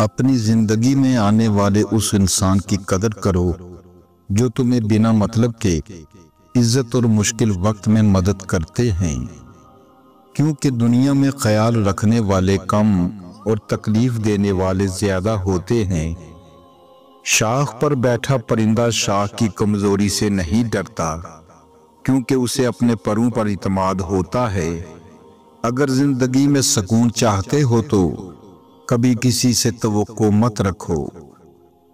اپنی زندگی میں آنے والے اس انسان کی قدر کرو جو تمہیں بنا مطلب کے عزت اور مشکل وقت میں مدد کرتے ہیں، کیونکہ دنیا میں خیال رکھنے والے کم اور تکلیف دینے والے زیادہ ہوتے ہیں۔ شاخ پر بیٹھا پرندہ شاخ کی کمزوری سے نہیں ڈرتا، کیونکہ اسے اپنے پروں پر اعتماد ہوتا ہے۔ اگر زندگی میں سکون چاہتے ہو تو کبھی کسی سے توقع مت رکھو،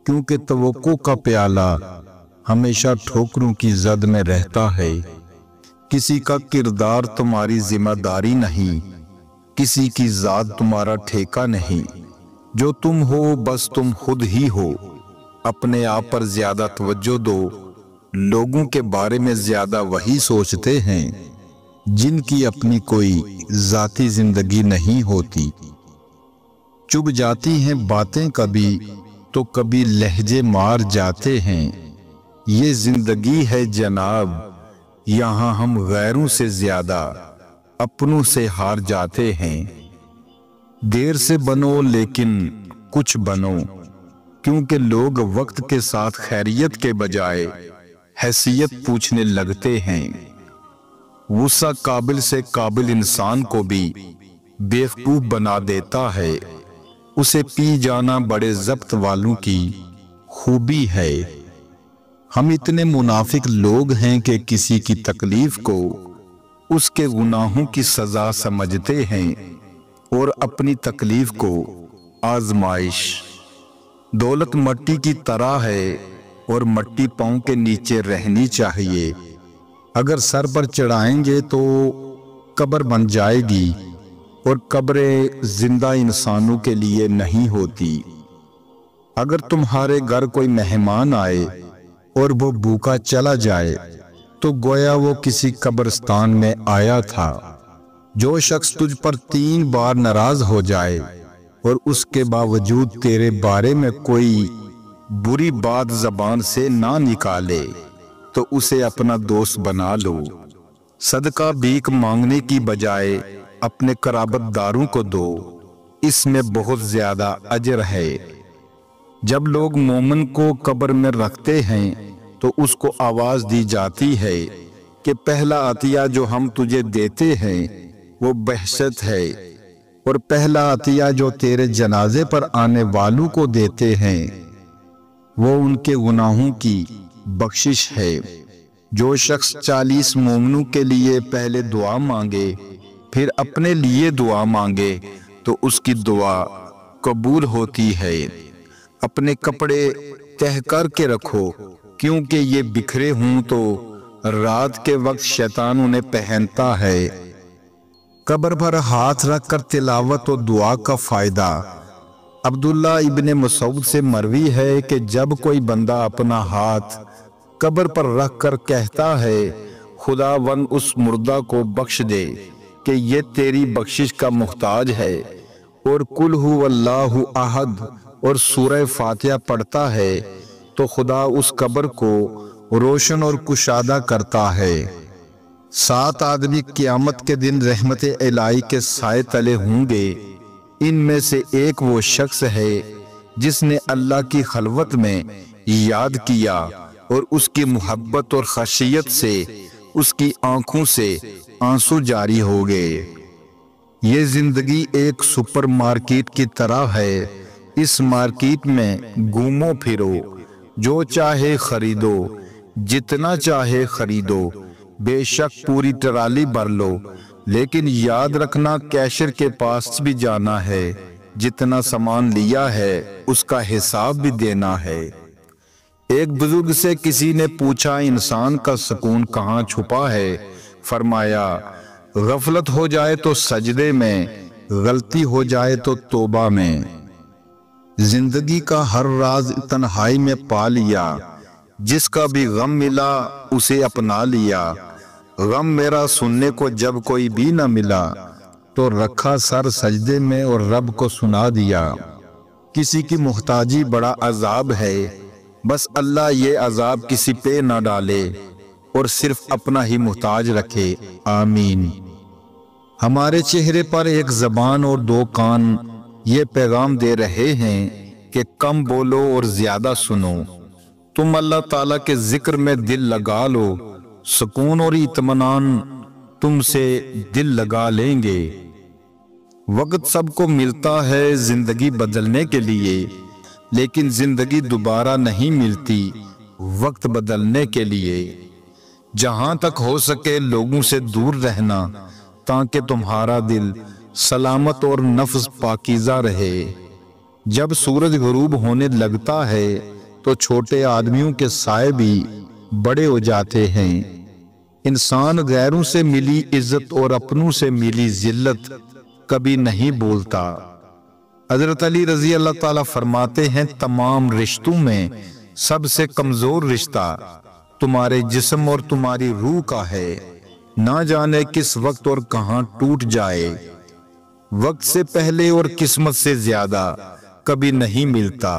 کیونکہ توقع کا پیالہ ہمیشہ ٹھوکروں کی زد میں رہتا ہے۔ کسی کا کردار تمہاری ذمہ داری نہیں، کسی کی ذات تمہارا ٹھیکہ نہیں۔ جو تم ہو بس تم خود ہی ہو۔ اپنے آپ پر زیادہ توجہ دو۔ لوگوں کے بارے میں زیادہ وہی سوچتے ہیں جن کی اپنی کوئی ذاتی زندگی نہیں ہوتی۔ چب جاتی ہیں باتیں کبھی تو کبھی لہجے مار جاتے ہیں۔ یہ زندگی ہے جناب، یہاں ہم غیروں سے زیادہ اپنوں سے ہار جاتے ہیں۔ دیر سے بنو لیکن کچھ بنو، کیونکہ لوگ وقت کے ساتھ خیریت کے بجائے حیثیت پوچھنے لگتے ہیں۔ غصہ قابل سے قابل انسان کو بھی بیوقوف بنا دیتا ہے۔ اسے پی جانا بڑے ضبط والوں کی خوبی ہے۔ ہم اتنے منافق لوگ ہیں کہ کسی کی تکلیف کو اس کے گناہوں کی سزا سمجھتے ہیں اور اپنی تکلیف کو آزمائش۔ دولت مٹی کی طرح ہے اور مٹی پاؤں کے نیچے رہنی چاہیے۔ اگر سر پر چڑھائیں گے تو قبر بن جائے گی، اور قبریں زندہ انسانوں کے لیے نہیں ہوتی۔ اگر تمہارے گھر کوئی مہمان آئے اور وہ بھوکا چلا جائے تو گویا وہ کسی قبرستان میں آیا تھا۔ جو شخص تجھ پر 3 بار ناراض ہو جائے اور اس کے باوجود تیرے بارے میں کوئی بری بات زبان سے نہ نکالے تو اسے اپنا دوست بنا لو۔ صدقہ بھیک مانگنے کی بجائے اپنے قرابت داروں کو دو، اس میں بہت زیادہ اجر ہے۔ جب لوگ مومن کو قبر میں رکھتے ہیں تو اس کو آواز دی جاتی ہے کہ پہلا عطیہ جو ہم تجھے دیتے ہیں وہ بہشت ہے، اور پہلا عطیہ جو تیرے جنازے پر آنے والوں کو دیتے ہیں وہ ان کے گناہوں کی بخشش ہے۔ جو شخص 40 مومنوں کے لیے پہلے دعا مانگے پھر اپنے لیے دعا مانگے تو اس کی دعا قبول ہوتی ہے۔ اپنے کپڑے تہہ کر کے رکھو، کیونکہ یہ بکھرے ہوں تو رات کے وقت شیطان انہیں پہنتا ہے۔ قبر پر ہاتھ رکھ کر تلاوت و دعا کا فائدہ۔ عبداللہ ابن مسعود سے مروی ہے کہ جب کوئی بندہ اپنا ہاتھ قبر پر رکھ کر کہتا ہے خداوند اس مردہ کو بخش دے کہ یہ تیری بخشش کا محتاج ہے، اور قل ھو اللہ احد اور سورہ فاتحہ پڑھتا ہے تو خدا اس قبر کو روشن اور کشادہ کرتا ہے۔ 7 آدمی قیامت کے دن رحمت الہی کے سائے تلے ہوں گے۔ ان میں سے ایک وہ شخص ہے جس نے اللہ کی خلوت میں یاد کیا اور اس کی محبت اور خشیت سے اس کی آنکھوں سے آنسو جاری ہو گئے۔ یہ زندگی ایک سپر مارکیٹ کی طرح ہے۔ اس مارکیٹ میں گھومو پھرو، جو چاہے خریدو، جتنا چاہے خریدو، بے شک پوری ٹرالی بھر لو، لیکن یاد رکھنا کیشر کے پاس بھی جانا ہے، جتنا سامان لیا ہے اس کا حساب بھی دینا ہے۔ ایک بزرگ سے کسی نے پوچھا انسان کا سکون کہاں چھپا ہے؟ فرمایا غفلت ہو جائے تو سجدے میں، غلطی ہو جائے تو توبہ میں۔ زندگی کا ہر راز تنہائی میں پا لیا، جس کا بھی غم ملا اسے اپنا لیا۔ غم میرا سننے کو جب کوئی بھی نہ ملا تو رکھا سر سجدے میں اور رب کو سنا دیا۔ کسی کی محتاجی بڑا عذاب ہے، بس اللہ یہ عذاب کسی پہ نہ ڈالے اور صرف اپنا ہی محتاج رکھے، آمین۔ ہمارے چہرے پر ایک زبان اور 2 کان یہ پیغام دے رہے ہیں کہ کم بولو اور زیادہ سنو۔ تم اللہ تعالیٰ کے ذکر میں دل لگا لو، سکون اور اطمینان تم سے دل لگا لیں گے۔ وقت سب کو ملتا ہے زندگی بدلنے کے لیے، لیکن زندگی دوبارہ نہیں ملتی وقت بدلنے کے لیے۔ جہاں تک ہو سکے لوگوں سے دور رہنا تاکہ تمہارا دل سلامت اور نفس پاکیزہ رہے۔ جب سورج غروب ہونے لگتا ہے تو چھوٹے آدمیوں کے سائے بھی بڑے ہو جاتے ہیں۔ انسان غیروں سے ملی عزت اور اپنوں سے ملی ذلت کبھی نہیں بولتا۔ حضرت علی رضی اللہ تعالیٰ فرماتے ہیں، تمام رشتوں میں سب سے کمزور رشتہ تمہارے جسم اور تمہاری روح کا ہے، نہ جانے کس وقت اور کہاں ٹوٹ جائے۔ وقت سے پہلے اور قسمت سے زیادہ کبھی نہیں ملتا۔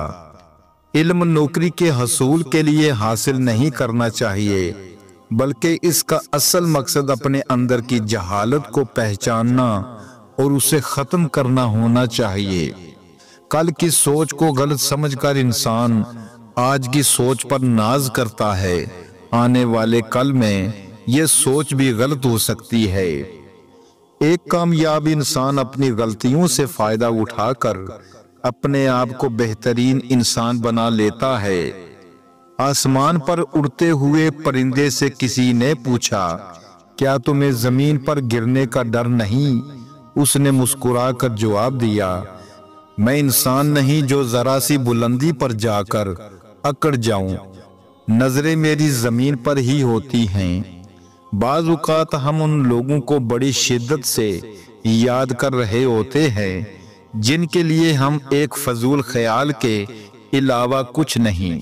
علم نوکری کے حصول کے لیے حاصل نہیں کرنا چاہیے، بلکہ اس کا اصل مقصد اپنے اندر کی جہالت کو پہچاننا اور اسے ختم کرنا ہونا چاہیے۔ کل کی سوچ کو غلط سمجھ کر انسان آج کی سوچ پر ناز کرتا ہے، آنے والے کل میں یہ سوچ بھی غلط ہو سکتی ہے۔ ایک کامیاب انسان اپنی غلطیوں سے فائدہ اٹھا کر اپنے آپ کو بہترین انسان بنا لیتا ہے۔ آسمان پر اڑتے ہوئے پرندے سے کسی نے پوچھا، کیا تمہیں زمین پر گرنے کا ڈر نہیں؟ اس نے مسکرا کر جواب دیا، میں انسان نہیں جو ذرا سی بلندی پر جا کر اکڑ جاؤں، نظریں میری زمین پر ہی ہوتی ہیں۔ بعض اوقات ہم ان لوگوں کو بڑی شدت سے یاد کر رہے ہوتے ہیں جن کے لیے ہم ایک فضول خیال کے علاوہ کچھ نہیں۔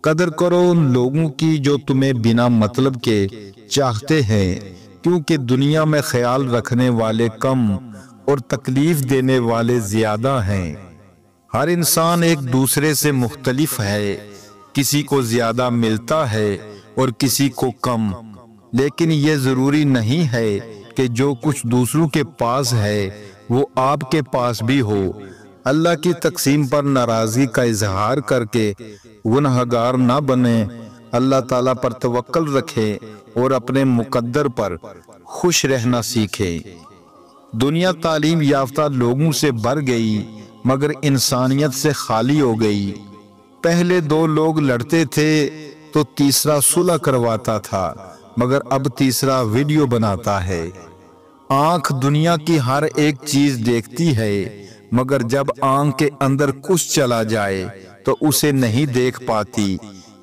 قدر کرو ان لوگوں کی جو تمہیں بنا مطلب کے چاہتے ہیں، کیونکہ دنیا میں خیال رکھنے والے کم اور تکلیف دینے والے زیادہ ہیں۔ ہر انسان ایک دوسرے سے مختلف ہے، کسی کو زیادہ ملتا ہے اور کسی کو کم، لیکن یہ ضروری نہیں ہے کہ جو کچھ دوسروں کے پاس ہے وہ آپ کے پاس بھی ہو۔ اللہ کی تقسیم پر ناراضگی کا اظہار کر کے گنہگار نہ بنیں، اللہ تعالیٰ پر توکل رکھیں اور اپنے مقدر پر خوش رہنا سیکھیں۔ دنیا تعلیم یافتہ لوگوں سے بھر گئی مگر انسانیت سے خالی ہو گئی۔ پہلے دو لوگ لڑتے تھے تو تیسرا صلح کرواتا تھا، مگر اب تیسرا ویڈیو بناتا ہے۔ آنکھ دنیا کی ہر ایک چیز دیکھتی ہے، مگر جب آنکھ کے اندر کچھ چلا جائے تو اسے نہیں دیکھ پاتی۔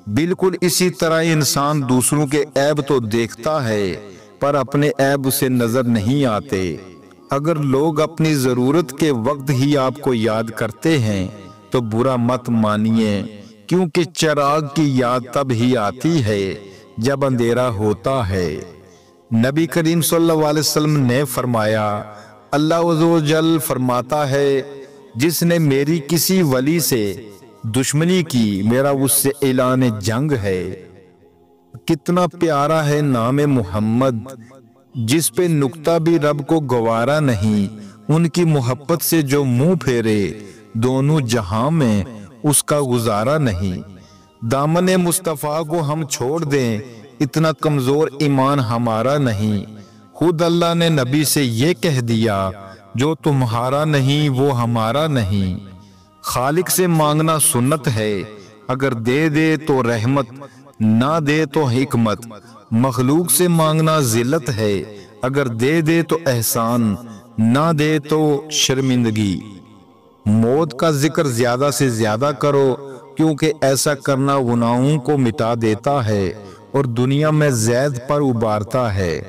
بالکل اسی طرح انسان دوسروں کے عیب تو دیکھتا ہے پر اپنے عیب اسے نظر نہیں آتے۔ اگر لوگ اپنی ضرورت کے وقت ہی آپ کو یاد کرتے ہیں تو برا مت مانیے، کیونکہ چراغ کی یاد تب ہی آتی ہے جب اندھیرا ہوتا ہے۔ نبی کریم صلی اللہ علیہ وسلم نے فرمایا، اللہ عز و جل فرماتا ہے، جس نے میری کسی ولی سے دشمنی کی میرا اس سے اعلان جنگ ہے۔ کتنا پیارا ہے نام محمد، جس پہ نکتہ بھی رب کو گوارا نہیں، ان کی محبت سے جو منہ پھیرے دونوں جہاں میں اس کا گزارا نہیں۔ دامن مصطفیٰ کو ہم چھوڑ دیں، اتنا کمزور ایمان ہمارا نہیں۔ خود اللہ نے نبی سے یہ کہہ دیا، جو تمہارا نہیں وہ ہمارا نہیں۔ خالق سے مانگنا سنت ہے، اگر دے دے تو رحمت، نہ دے تو حکمت۔ مخلوق سے مانگنا ذلت ہے، اگر دے دے تو احسان، نہ دے تو شرمندگی۔ موت کا ذکر زیادہ سے زیادہ کرو، کیونکہ ایسا کرنا گناہوں کو مٹا دیتا ہے اور دنیا میں زید پر ابارتا ہے۔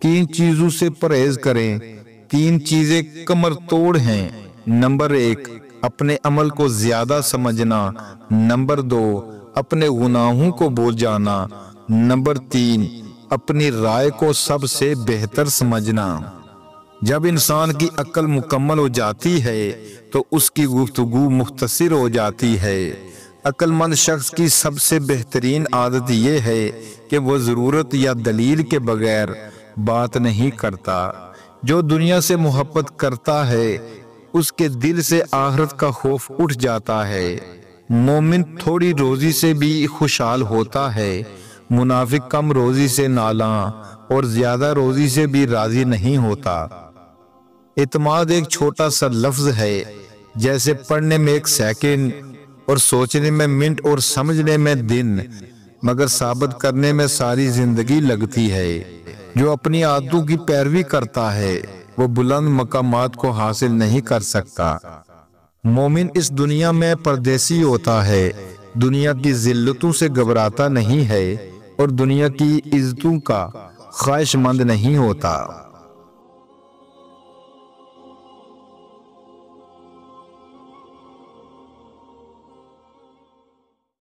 3 چیزوں سے پرہیز کریں، 3 چیزیں کمر توڑ ہیں۔ نمبر 1، اپنے عمل کو زیادہ سمجھنا۔ نمبر 2، اپنے گناہوں کو بھول جانا۔ نمبر 3، اپنی رائے کو سب سے بہتر سمجھنا۔ جب انسان کی عقل مکمل ہو جاتی ہے تو اس کی گفتگو مختصر ہو جاتی ہے۔ عقل مند شخص کی سب سے بہترین عادت یہ ہے کہ وہ ضرورت یا دلیل کے بغیر بات نہیں کرتا۔ جو دنیا سے محبت کرتا ہے اس کے دل سے آخرت کا خوف اٹھ جاتا ہے۔ مومن تھوڑی روزی سے بھی خوشحال ہوتا ہے، منافق کم روزی سے نالاں اور زیادہ روزی سے بھی راضی نہیں ہوتا۔ اعتماد ایک چھوٹا سا لفظ ہے، جیسے پڑھنے میں ایک سیکنڈ اور سوچنے میں منٹ اور سمجھنے میں دن، مگر ثابت کرنے میں ساری زندگی لگتی ہے۔ جو اپنی عادتوں کی پیروی کرتا ہے وہ بلند مقامات کو حاصل نہیں کر سکتا۔ مومن اس دنیا میں پردیسی ہوتا ہے، دنیا کی ذلتوں سے گھبراتا نہیں ہے اور دنیا کی عزتوں کا خواہش مند نہیں ہوتا۔